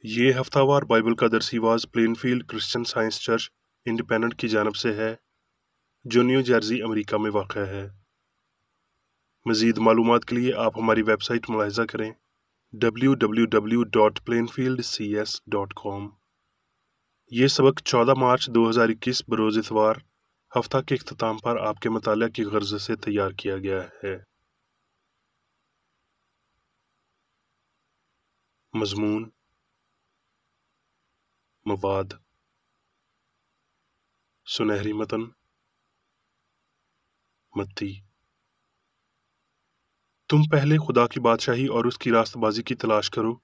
یہ ہفتہ وار بائبل کا درسی واز Plainfield Christian Science Church Independent کی جانب سے ہے جو نیو جرسی امریکہ میں واقع ہے۔ مزید معلومات کے لیے آپ ہماری ویب سائٹ ملاحظہ کریں www.plainfieldcs.com۔ یہ سبق 14 مارچ 2021 بروز اتوار ہفتہ کے اختتام پر آپ کے مطالعہ کی غرض سے تیار کیا گیا ہے۔ مضمون، مواد، سنہری متن، متی۔ تم پہلے خدا کی بادشاہی اور اس کی راست بازی کی تلاش کرو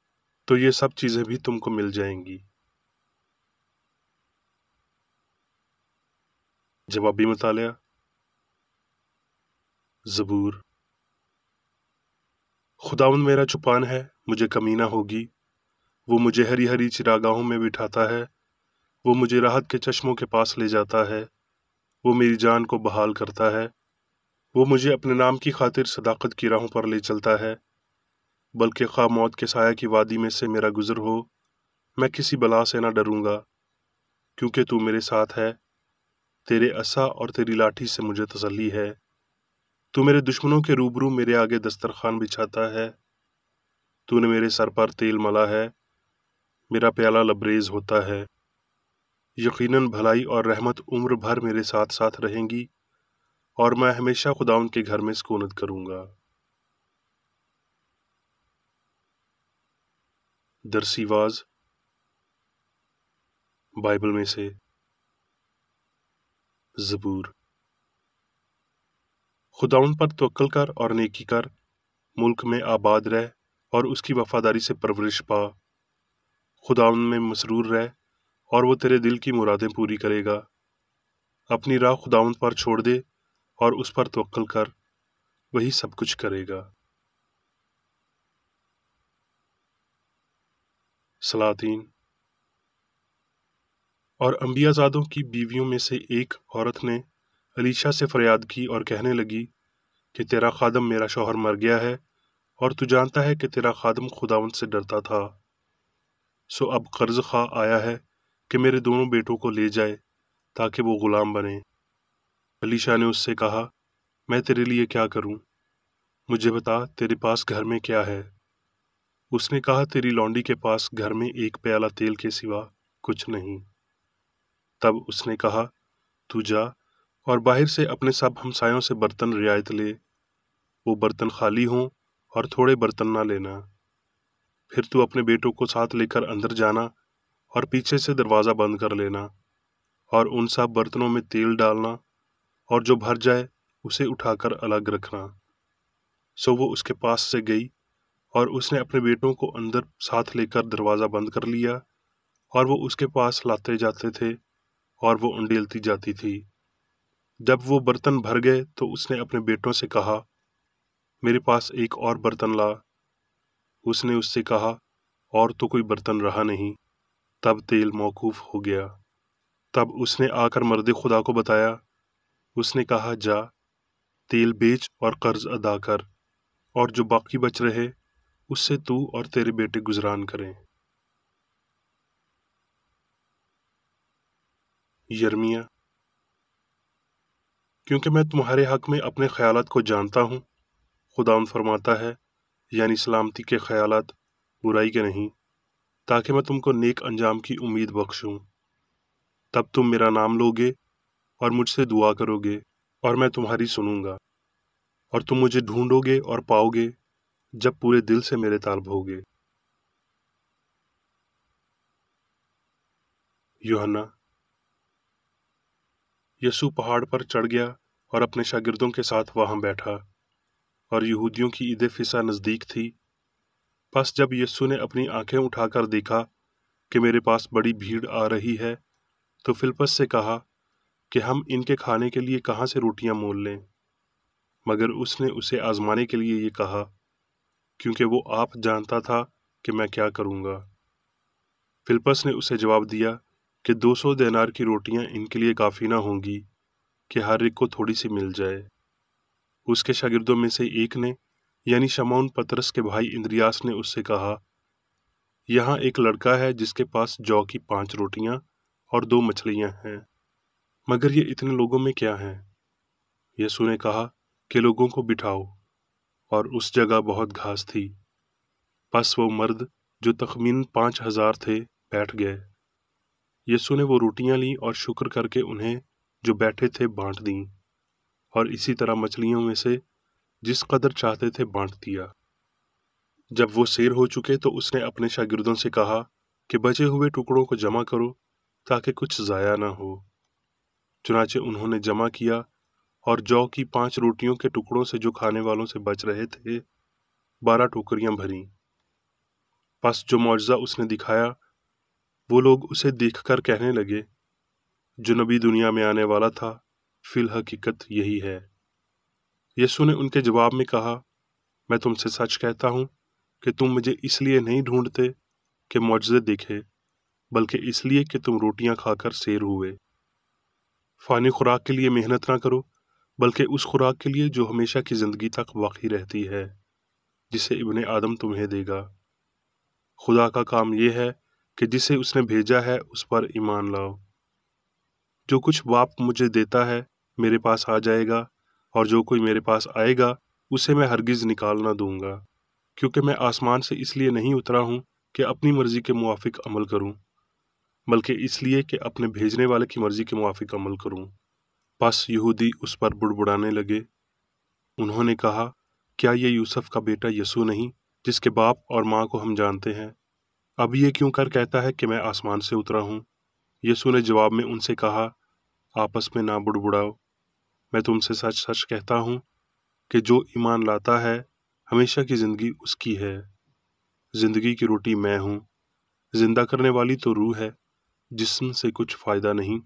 تو یہ سب چیزیں بھی تم کو مل جائیں گی۔ جوابی مطالعہ۔ زبور۔ خداوند میرا چوپان ہے، مجھے کمی نہ ہوگی۔ وہ مجھے ہری ہری چراگاہوں میں بٹھاتا ہے، وہ مجھے راحت کے چشموں کے پاس لے جاتا ہے، وہ میری جان کو بحال کرتا ہے، وہ مجھے اپنے نام کی خاطر صداقت کی راہوں پر لے چلتا ہے۔ بلکہ خواہ موت کے سایہ کی وادی میں سے میرا گزر ہو، میں کسی بلا سے نہ ڈروں گا، کیونکہ تو میرے ساتھ ہے۔ تیرے عصا اور تیری لاٹھی سے مجھے تسلی ہے۔ تو میرے دشمنوں کے روبرو میرے آگے دسترخوان بچھاتا ہے۔ تو نے میرے سر پر تیل ملا ہے، میرا پیالہ لبریز ہوتا ہے۔ یقیناً بھلائی اور رحمت عمر بھر میرے ساتھ ساتھ رہیں گی، اور میں ہمیشہ خداوند کے گھر میں سکونت کروں گا۔ درسی واز بائبل میں سے زبور۔ خداوند پر توکل کر اور نیکی کر، ملک میں آباد رہ اور اس کی وفاداری سے پرورش پا۔ خداوند میں مسرور رہ اور وہ تیرے دل کی مرادیں پوری کرے گا۔ اپنی راہ خداوند پر چھوڑ دے اور اس پر توکل کر، وہی سب کچھ کرے گا۔ سلاطین۔ اور انبیاء زادوں کی بیویوں میں سے ایک عورت نے الیشا سے فریاد کی اور کہنے لگی کہ تیرا خادم میرا شوہر مر گیا ہے، اور تو جانتا ہے کہ تیرا خادم خداوند سے ڈرتا تھا۔ سو اب قرض خواہ آیا ہے کہ میرے دونوں بیٹوں کو لے جائے تاکہ وہ غلام بنے۔ الیشا نے اس سے کہا، میں تیرے لیے کیا کروں؟ مجھے بتا تیرے پاس گھر میں کیا ہے؟ اس نے کہا، تیری لونڈی کے پاس گھر میں ایک پیالہ تیل کے سوا کچھ نہیں۔ تب اس نے کہا، تو جا اور باہر سے اپنے سب ہمسایوں سے برتن رعایت لے، وہ برتن خالی ہوں اور تھوڑے برتن نہ لینا۔ پھر تو اپنے بیٹوں کو ساتھ لے کر اندر جانا اور پیچھے سے دروازہ بند کر لینا، اور ان سب برتنوں میں تیل ڈالنا، اور جو بھر جائے اسے اٹھا کر الگ رکھنا۔ سو وہ اس کے پاس سے گئی، اور اس نے اپنے بیٹوں کو اندر ساتھ لے کر دروازہ بند کر لیا، اور وہ اس کے پاس لاتے جاتے تھے اور وہ انڈیلتی جاتی تھی۔ جب وہ برتن بھر گئے تو اس نے اپنے بیٹوں سے کہا، میرے پاس ایک اور برتن لا۔ اس نے اس سے کہا، اور تو کوئی برتن رہا نہیں۔ تب تیل موقوف ہو گیا۔ تب اس نے آ کر مرد خدا کو بتایا۔ اس نے کہا، جا، تیل بیچ اور قرض ادا کر، اور جو باقی بچ رہے اس سے تو اور تیرے بیٹے گزران کریں۔ یرمیہ۔ کیونکہ میں تمہارے حق میں اپنے خیالات کو جانتا ہوں، خداوند فرماتا ہے، یعنی سلامتی کے خیالات، برائی کے نہیں، تاکہ میں تم کو نیک انجام کی امید بخشوں۔ تب تم میرا نام لوگے اور مجھ سے دعا کرو گے، اور میں تمہاری سنوں گا، اور تم مجھے ڈھونڈو گے اور پاؤ گے جب پورے دل سے میرے طالب ہوگے۔ یوحنا۔ یسوع پہاڑ پر چڑھ گیا اور اپنے شاگردوں کے ساتھ وہاں بیٹھا، اور یہودیوں کی عید فصح نزدیک تھی۔ پس جب یسوع نے اپنی آنکھیں اٹھا کر دیکھا کہ میرے پاس بڑی بھیڑ آ رہی ہے، تو فلپس سے کہا کہ ہم ان کے کھانے کے لیے کہاں سے روٹیاں مول لیں؟ مگر اس نے اسے آزمانے کے لیے یہ کہا، کیونکہ وہ آپ جانتا تھا کہ میں کیا کروں گا۔ فلپس نے اسے جواب دیا کہ 200 دینار کی روٹیاں ان کے لیے کافی نہ ہوں گی کہ ہر ایک کو تھوڑی سی مل جائے۔ اس کے شاگردوں میں سے ایک نے، یعنی شمعون پطرس کے بھائی اندریاس نے اس سے کہا، یہاں ایک لڑکا ہے جس کے پاس جو کی 5 روٹیاں اور 2 مچھلیاں ہیں، مگر یہ اتنے لوگوں میں کیا ہیں؟ یسوع نے کہا کہ لوگوں کو بٹھاؤ، اور اس جگہ بہت گھاس تھی۔ پس وہ مرد جو تخمین 5000 تھے بیٹھ گئے۔ یسوع نے وہ روٹیاں لیں اور شکر کر کے انہیں جو بیٹھے تھے بانٹ دیں، اور اسی طرح مچھلیوں میں سے جس قدر چاہتے تھے بانٹ دیا۔ جب وہ سیر ہو چکے تو اس نے اپنے شاگردوں سے کہا کہ بچے ہوئے ٹکڑوں کو جمع کرو تاکہ کچھ ضائع نہ ہو۔ چنانچہ انہوں نے جمع کیا، اور جو کی 5 روٹیوں کے ٹکڑوں سے جو کھانے والوں سے بچ رہے تھے 12 ٹوکریاں بھریں۔ پس جو معجزہ اس نے دکھایا وہ لوگ اسے دیکھ کر کہنے لگے، جو نبی دنیا میں آنے والا تھا فی الحقیقت یہی ہے۔ یسوع نے ان کے جواب میں کہا، میں تم سے سچ کہتا ہوں کہ تم مجھے اس لیے نہیں ڈھونڈتے کہ معجزے دیکھے، بلکہ اس لیے کہ تم روٹیاں کھا کر سیر ہوئے۔ فانی خوراک کے لیے محنت نہ کرو، بلکہ اس خوراک کے لیے جو ہمیشہ کی زندگی تک باقی رہتی ہے، جسے ابن آدم تمہیں دے گا۔ خدا کا کام یہ ہے کہ جسے اس نے بھیجا ہے اس پر ایمان لاؤ۔ جو کچھ باپ مجھے دیتا ہے میرے پاس آ جائے گا، اور جو کوئی میرے پاس آئے گا اسے میں ہرگز نکال نہ دوں گا، کیونکہ میں آسمان سے اس لیے نہیں اترا ہوں کہ اپنی مرضی کے موافق عمل کروں، بلکہ اس لیے کہ اپنے بھیجنے والے کی مرضی کے موافق عمل کروں۔ پس یہودی اس پر بڑبڑانے لگے۔ انہوں نے کہا، کیا یہ یوسف کا بیٹا یسوع نہیں، جس کے باپ اور ماں کو ہم جانتے ہیں؟ اب یہ کیوں کر کہتا ہے کہ میں آسمان سے اترا ہوں؟ یسوع نے جواب میں ان سے کہا، آپس میں نہ بڑبڑاؤ۔ میں تم سے سچ سچ کہتا ہوں کہ جو ایمان لاتا ہے ہمیشہ کی زندگی اس کی ہے۔ زندگی کی روٹی میں ہوں۔ زندہ کرنے والی تو روح ہے، جسم سے کچھ فائدہ نہیں۔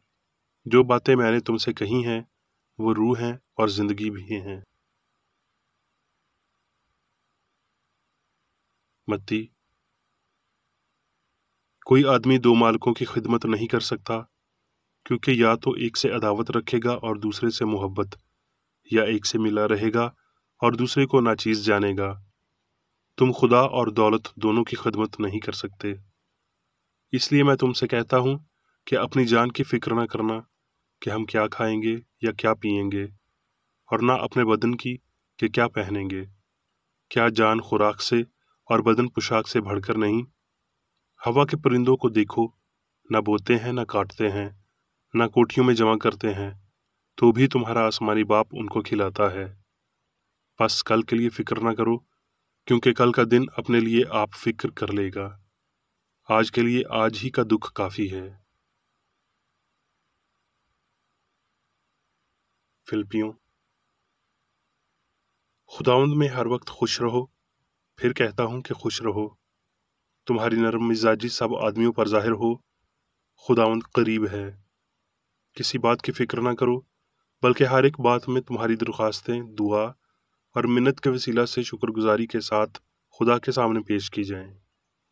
جو باتیں میں نے تم سے کہی ہیں وہ روح ہیں اور زندگی بھی ہیں۔ متی، کوئی آدمی 2 مالکوں کی خدمت نہیں کر سکتا، کیونکہ یا تو ایک سے عداوت رکھے گا اور دوسرے سے محبت، یا ایک سے ملا رہے گا اور دوسرے کو ناچیز جانے گا۔ تم خدا اور دولت دونوں کی خدمت نہیں کر سکتے۔ اس لیے میں تم سے کہتا ہوں کہ اپنی جان کی فکر نہ کرنا کہ ہم کیا کھائیں گے یا کیا پئیں گے، اور نہ اپنے بدن کی کہ کیا پہنیں گے۔ کیا جان خوراک سے اور بدن پوشاک سے بڑھ کر نہیں؟ ہوا کے پرندوں کو دیکھو، نہ بوتے ہیں نہ کاٹتے ہیں، نہ کوٹھیوں میں جمع کرتے ہیں، تو بھی تمہارا آسمانی باپ ان کو کھلاتا ہے۔ پس کل کے لیے فکر نہ کرو، کیونکہ کل کا دن اپنے لیے آپ فکر کر لے گا۔ آج کے لیے آج ہی کا دکھ کافی ہے۔ فلپیوں، خداوند میں ہر وقت خوش رہو۔ پھر کہتا ہوں کہ خوش رہو۔ تمہاری نرم مزاجی سب آدمیوں پر ظاہر ہو۔ خداوند قریب ہے۔ کسی بات کی فکر نہ کرو، بلکہ ہر ایک بات میں تمہاری درخواستیں دعا اور منت کے وسیلہ سے شکر گزاری کے ساتھ خدا کے سامنے پیش کی جائیں۔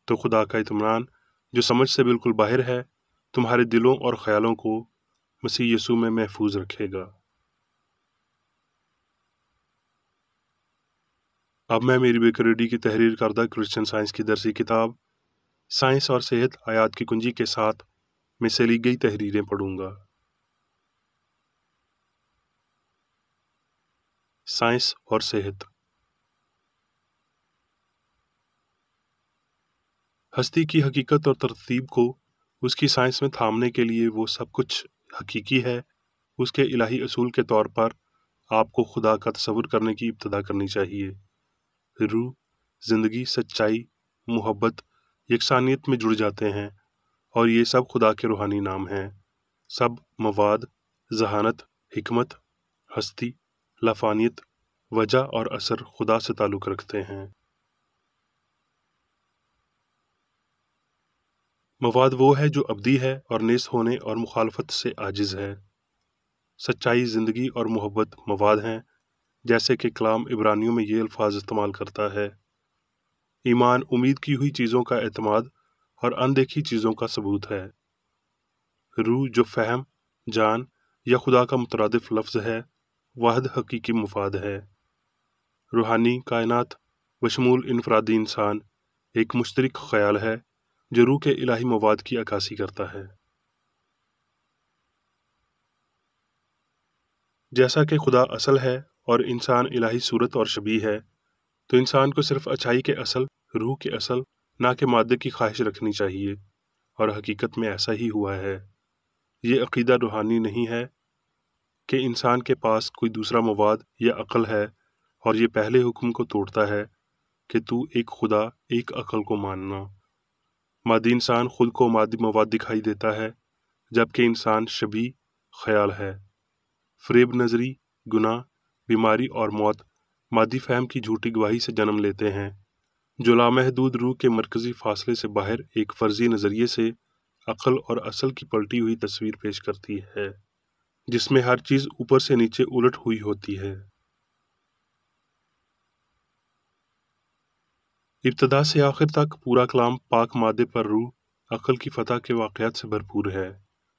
تو خدا کا اطمینان جو سمجھ سے بالکل باہر ہے تمہارے دلوں اور خیالوں کو مسیح یسوع میں محفوظ رکھے گا۔ اب میں میری بیکریڈی کی تحریر کردہ کرسچن سائنس کی درسی کتاب سائنس اور صحت آیات کی کنجی کے ساتھ میں سے لی گئی تحریریں پڑھوں گا۔ سائنس اور صحت۔ ہستی کی حقیقت اور ترتیب کو اس کی سائنس میں تھامنے کے لیے وہ سب کچھ حقیقی ہے، اس کے الہی اصول کے طور پر آپ کو خدا کا تصور کرنے کی ابتدا کرنی چاہیے۔ روح، زندگی، سچائی، محبت، یکسانیت میں جڑ جاتے ہیں، اور یہ سب خدا کے روحانی نام ہیں۔ سب مواد، ذہانت، حکمت، ہستی، لافانیت، وجہ اور اثر خدا سے تعلق رکھتے ہیں۔ مواد وہ ہے جو ابدی ہے اور نیست ہونے اور مخالفت سے عاجز ہے۔ سچائی، زندگی اور محبت مواد ہیں، جیسے کہ کلام عبرانیوں میں یہ الفاظ استعمال کرتا ہے۔ ایمان امید کی ہوئی چیزوں کا اعتماد اور اندیکھی چیزوں کا ثبوت ہے۔ روح جو فہم، جان یا خدا کا مترادف لفظ ہے، واحد حقیقی مفاد ہے۔ روحانی کائنات بشمول انفرادی انسان ایک مشترک خیال ہے جو روح کے الہی مواد کی عکاسی کرتا ہے۔ جیسا کہ خدا اصل ہے اور انسان الہی صورت اور شبیہ ہے، تو انسان کو صرف اچھائی کے اصل، روح کے اصل، نہ کہ مادے کی خواہش رکھنی چاہیے، اور حقیقت میں ایسا ہی ہوا ہے۔ یہ عقیدہ روحانی نہیں ہے کہ انسان کے پاس کوئی دوسرا مواد یا عقل ہے، اور یہ پہلے حکم کو توڑتا ہے کہ تو ایک خدا، ایک عقل کو ماننا۔ مادی انسان خود کو مادی مواد دکھائی دیتا ہے، جبکہ انسان شبیہ خیال ہے۔ فریب نظری، گناہ، بیماری اور موت مادی فہم کی جھوٹی گواہی سے جنم لیتے ہیں، جو لامحدود روح کے مرکزی فاصلے سے باہر ایک فرضی نظریے سے عقل اور اصل کی پلٹی ہوئی تصویر پیش کرتی ہے، جس میں ہر چیز اوپر سے نیچے الٹ ہوئی ہوتی ہے۔ ابتدا سے آخر تک پورا کلام پاک مادے پر روح، عقل کی فتح کے واقعات سے بھرپور ہے۔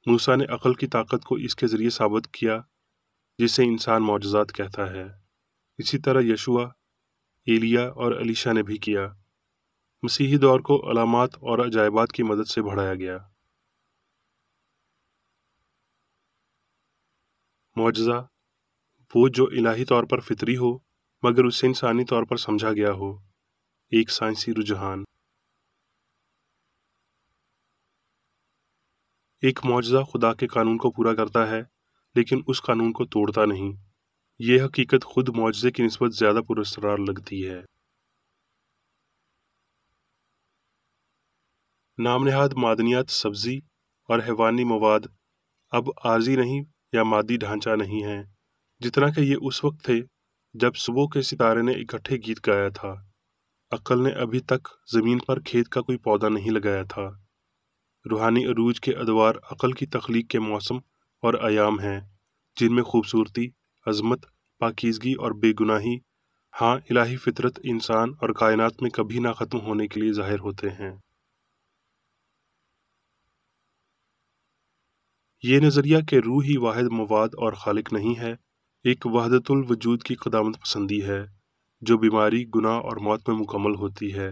موسیٰ نے عقل کی طاقت کو اس کے ذریعے ثابت کیا جسے انسان معجزات کہتا ہے۔ اسی طرح یشوع، ایلیا اور الیشا نے بھی کیا۔ مسیحی دور کو علامات اور عجائبات کی مدد سے بڑھایا گیا۔ معجزہ وہ جو الہی طور پر فطری ہو مگر اسے انسانی طور پر سمجھا گیا ہو، ایک سائنسی رجحان۔ ایک معجزہ خدا کے قانون کو پورا کرتا ہے لیکن اس قانون کو توڑتا نہیں۔ یہ حقیقت خود معجزے کی نسبت زیادہ پراسرار لگتی ہے۔ نام نہاد معدنیات، سبزی اور حیوانی مواد اب عارضی نہیں یا مادی ڈھانچہ نہیں ہیں، جتنا کہ یہ اس وقت تھے جب صبح کے ستارے نے اکٹھے گیت گایا تھا۔ عقل نے ابھی تک زمین پر کھیت کا کوئی پودا نہیں لگایا تھا۔ روحانی عروج کے ادوار عقل کی تخلیق کے موسم اور ایام ہیں، جن میں خوبصورتی، عظمت، پاکیزگی اور بے گناہی، ہاں الہی فطرت، انسان اور کائنات میں کبھی نہ ختم ہونے کے لیے ظاہر ہوتے ہیں۔ یہ نظریہ کہ روح ہی واحد مواد اور خالق نہیں ہے، ایک وحدت الوجود کی قدامت پسندی ہے جو بیماری، گناہ اور موت میں مکمل ہوتی ہے۔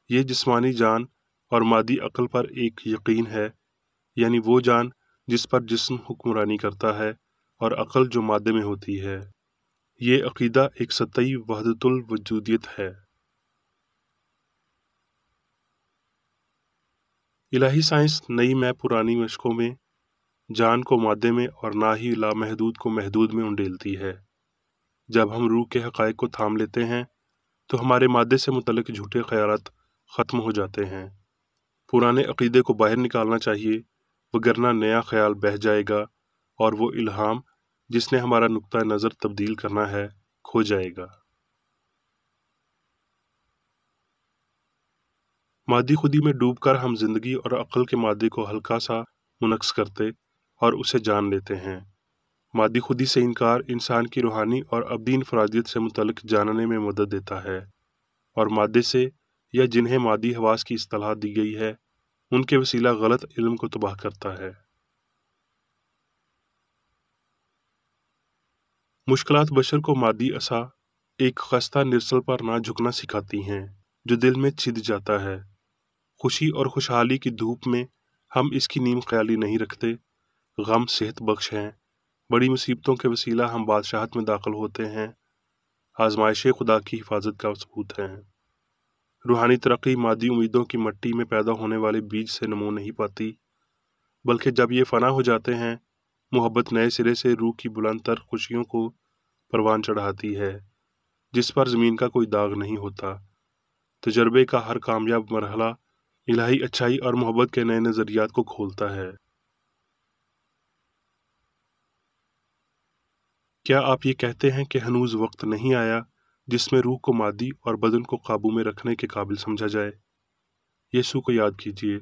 یہ جسمانی جان اور مادی عقل پر ایک یقین ہے، یعنی وہ جان جس پر جسم حکمرانی کرتا ہے اور عقل جو مادے میں ہوتی ہے۔ یہ عقیدہ ایک سطحی وحدت الوجودیت ہے۔ الہی سائنس نئی میں پرانی مشقوں میں جان کو مادے میں اور نہ ہی لامحدود کو محدود میں انڈیلتی ہے۔ جب ہم روح کے حقائق کو تھام لیتے ہیں تو ہمارے مادے سے متعلق جھوٹے خیالات ختم ہو جاتے ہیں۔ پرانے عقیدے کو باہر نکالنا چاہیے، وگرنہ نیا خیال بہہ جائے گا اور وہ الہام جس نے ہمارا نقطہ نظر تبدیل کرنا ہے کھو جائے گا۔ مادی خودی میں ڈوب کر ہم زندگی اور عقل کے مادے کو ہلکا سا منعکس کرتے اور اسے جان لیتے ہیں۔ مادی خودی سے انکار انسان کی روحانی اور ابدی انفرادیت سے متعلق جاننے میں مدد دیتا ہے، اور مادے سے یا جنہیں مادی حواس کی اصطلاح دی گئی ہے ان کے وسیلہ غلط علم کو تباہ کرتا ہے۔ مشکلات بشر کو مادی عصا، ایک خستہ نرسل پر نہ جھکنا سکھاتی ہیں جو دل میں چھد جاتا ہے۔ خوشی اور خوشحالی کی دھوپ میں ہم اس کی نیم خیالی نہیں رکھتے۔ غم صحت بخش ہیں، بڑی مصیبتوں کے وسیلہ ہم بادشاہت میں داخل ہوتے ہیں، آزمائشیں خدا کی حفاظت کا ثبوت ہیں۔ روحانی ترقی مادی امیدوں کی مٹی میں پیدا ہونے والے بیج سے نمو نہیں پاتی، بلکہ جب یہ فنا ہو جاتے ہیں، محبت نئے سرے سے روح کی بلند تر خوشیوں کو پروان چڑھاتی ہے، جس پر زمین کا کوئی داغ نہیں ہوتا۔ تجربے کا ہر کامیاب مرحلہ الہی اچھائی اور محبت کے نئے نظریات کو کھولتا ہے۔ کیا آپ یہ کہتے ہیں کہ ہنوز وقت نہیں آیا جس میں روح کو مادی اور بدن کو قابو میں رکھنے کے قابل سمجھا جائے؟ یسوع کو یاد کیجیے،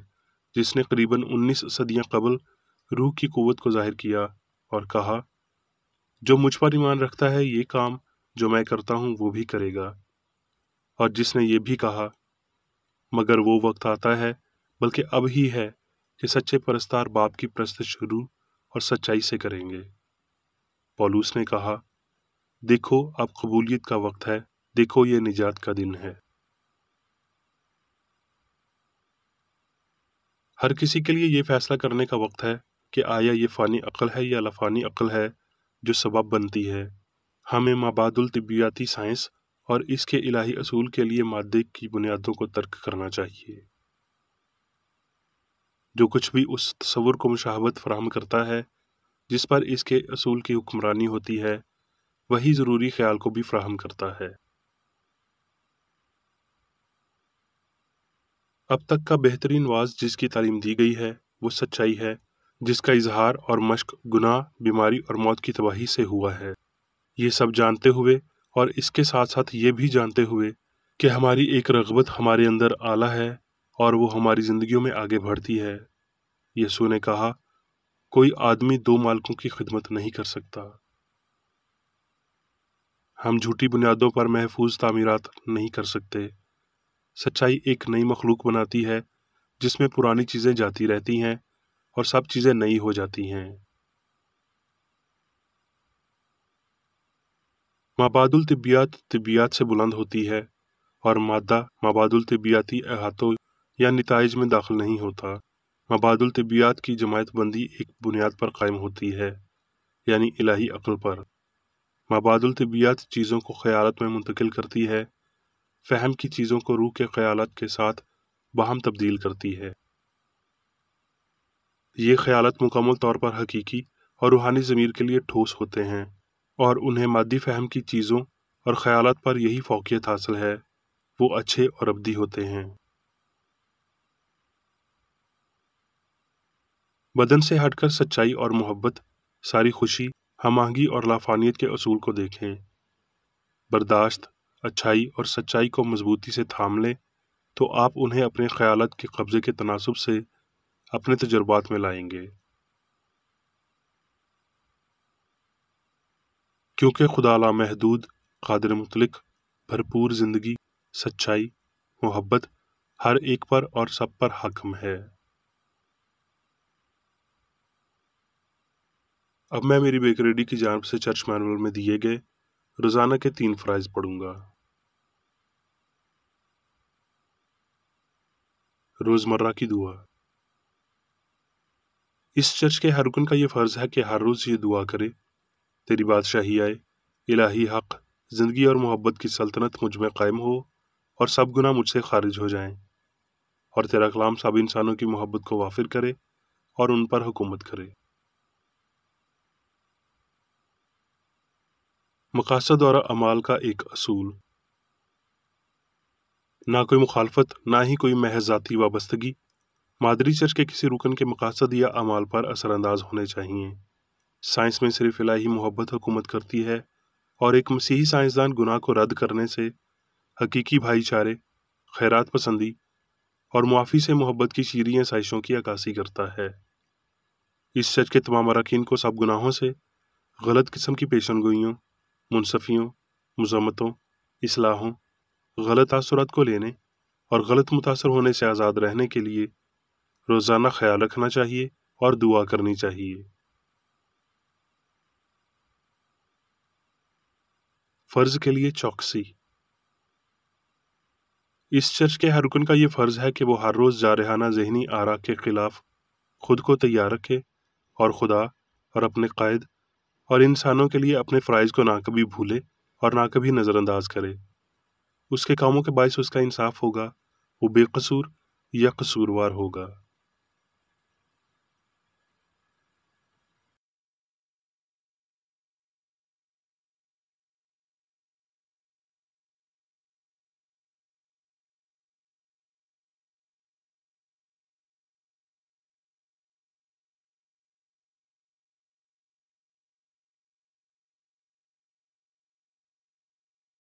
جس نے قریباً 19 صدیاں قبل روح کی قوت کو ظاہر کیا اور کہا، جو مجھ پر ایمان رکھتا ہے یہ کام جو میں کرتا ہوں وہ بھی کرے گا، اور جس نے یہ بھی کہا، مگر وہ وقت آتا ہے بلکہ اب ہی ہے کہ سچے پرستار باپ کی پرستش شروع اور سچائی سے کریں گے۔ پولوس نے کہا، دیکھو اب قبولیت کا وقت ہے، دیکھو یہ نجات کا دن ہے۔ ہر کسی کے لیے یہ فیصلہ کرنے کا وقت ہے کہ آیا یہ فانی عقل ہے یا لافانی عقل ہے جو سبب بنتی ہے۔ ہمیں مابعد الطبیاتی سائنس اور اس کے الہی اصول کے لیے مادے کی بنیادوں کو ترک کرنا چاہیے۔ جو کچھ بھی اس تصور کو مشابہت فراہم کرتا ہے جس پر اس کے اصول کی حکمرانی ہوتی ہے، وہی ضروری خیال کو بھی فراہم کرتا ہے۔ اب تک کا بہترین واعظ جس کی تعلیم دی گئی ہے وہ سچائی ہے، جس کا اظہار اور مشق گناہ، بیماری اور موت کی تباہی سے ہوا ہے۔ یہ سب جانتے ہوئے اور اس کے ساتھ ساتھ یہ بھی جانتے ہوئے کہ ہماری ایک رغبت ہمارے اندر اعلیٰ ہے اور وہ ہماری زندگیوں میں آگے بڑھتی ہے۔ یسوع نے کہا، کوئی آدمی دو مالکوں کی خدمت نہیں کر سکتا۔ ہم جھوٹی بنیادوں پر محفوظ تعمیرات نہیں کر سکتے۔ سچائی ایک نئی مخلوق بناتی ہے جس میں پرانی چیزیں جاتی رہتی ہیں اور سب چیزیں نئی ہو جاتی ہیں۔ مابعد الطبیات طبیعت سے بلند ہوتی ہے اور مادہ مابعد الطبیاتی احاطوں یا نتائج میں داخل نہیں ہوتا۔ مابعد الطبیات کی جماعت بندی ایک بنیاد پر قائم ہوتی ہے، یعنی الہی عقل پر۔ مابعد الطبیات چیزوں کو خیالات میں منتقل کرتی ہے، فہم کی چیزوں کو روح کے خیالات کے ساتھ باہم تبدیل کرتی ہے۔ یہ خیالات مکمل طور پر حقیقی اور روحانی ضمیر کے لیے ٹھوس ہوتے ہیں، اور انہیں مادی فہم کی چیزوں اور خیالات پر یہی فوقیت حاصل ہے، وہ اچھے اور ابدی ہوتے ہیں۔ بدن سے ہٹ کر سچائی اور محبت، ساری خوشی، ہم آہنگی اور لافانیت کے اصول کو دیکھیں۔ برداشت، اچھائی اور سچائی کو مضبوطی سے تھام لیں تو آپ انہیں اپنے خیالات کے قبضے کے تناسب سے اپنے تجربات میں لائیں گے۔ کیونکہ خدا لامحدود، قادر مطلق، بھرپور زندگی، سچائی، محبت ہر ایک پر اور سب پر حاکم ہے۔ اب میں میری بیکریڈی کی جانب سے چرچ مینول میں دیے گئے روزانہ کے 3 فرائض پڑھوں گا۔ روزمرہ کی دعا۔ اس چرچ کے ہر رکن کا یہ فرض ہے کہ ہر روز یہ دعا کرے، تیری بادشاہی آئے، الہی حق، زندگی اور محبت کی سلطنت مجھ میں قائم ہو اور سب گناہ مجھ سے خارج ہو جائیں، اور تیرا کلام سب انسانوں کی محبت کو وافر کرے اور ان پر حکومت کرے۔ مقاصد اور اعمال کا ایک اصول۔ نہ کوئی مخالفت، نہ ہی کوئی محض ذاتی وابستگی مادری چرچ کے کسی رکن کے مقاصد یا اعمال پر اثر انداز ہونے چاہئیں۔ سائنس میں صرف الہی محبت حکومت کرتی ہے، اور ایک مسیحی سائنسدان گناہ کو رد کرنے سے حقیقی بھائی چارے، خیرات پسندی اور معافی سے محبت کی شیریں سائشوں کی عکاسی کرتا ہے۔ اس چرچ کے تمام اراکین کو سب گناہوں سے، غلط قسم کی پیشن گوئیوں، منصفیوں، مذمتوں، اصلاحوں، غلط تاثرات کو لینے اور غلط متاثر ہونے سے آزاد رہنے کے لیے روزانہ خیال رکھنا چاہیے اور دعا کرنی چاہیے۔ فرض کے لیے چوکسی۔ اس چرچ کے ہر رکن کا یہ فرض ہے کہ وہ ہر روز جارحانہ ذہنی آرا کے خلاف خود کو تیار رکھے اور خدا اور اپنے قائد اور انسانوں کے لیے اپنے فرائض کو نہ کبھی بھولے اور نہ کبھی نظر انداز کرے۔ اس کے کاموں کے باعث اس کا انصاف ہوگا، وہ بے قصور یا قصوروار ہوگا۔